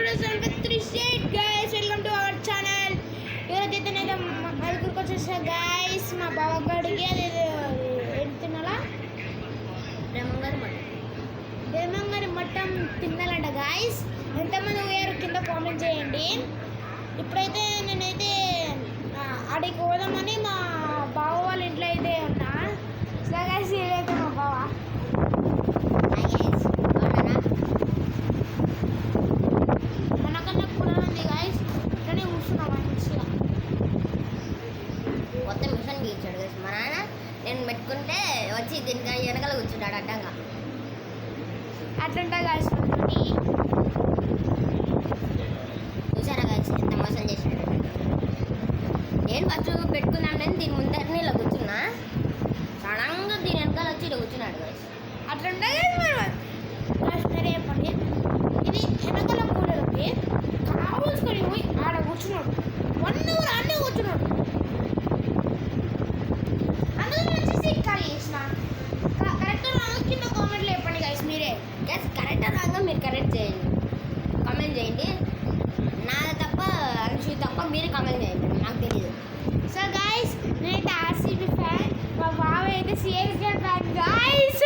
guys, welcome to our channel. ఈరోజైతే నేను అరకుకు వచ్చేసా గైస్. మా బావగాడికి అది తినాలా దేమంగారి మట్టం తినాలంట గైస్. ఎంతమంది వేరు కింద కామెంట్ చేయండి. ఇప్పుడైతే నేనైతే అడిగి పోదామని మా బావ వాళ్ళ ఇంట్లో అయితే ఉన్నా. సో గైస్ ఇదైతే మా బావ మొత్తం మిషన్ గీచాడు కదా మా నాన్న. నేను పెట్టుకుంటే వచ్చి దీనికి వెనకాల కూర్చుంటాడు అడ్డంగా. అట్లంటా గాయస్. చూసారా గాయస్ ఎంత మోసం చేశాడు. నేను ఫస్ట్ పెట్టుకున్నాను కానీ దీని ముందరనే ఇలా కూర్చున్నా. సడన్గా దీని వెనకాల వచ్చి ఇలా కూర్చున్నాడు గాయస్. అట్లుంటా సరే చెప్పండి. ఇది వెనకాల కూలకి కావాల్సుకొని పోయి ఆడ కూర్చున్నాడు. 1 hour ఆడే కూర్చున్నాడు. కరెక్ట్ రాంగ్ కింద కామెంట్లో చెప్పండి గైస్. మీరే గైస్ కరెక్ట్ రాగా మీరు కరెక్ట్ చేయండి, కామెంట్ చేయండి. నాది తప్ప అరుషి తప్ప మీరు కామెంట్ చేయండి, నాకు తెలియదు. సో గైస్ నేనైతే ఆర్సీబీ ఫ్యాన్, మా బావ అయితే సిఎస్కే ఫ్యాన్ గైస్.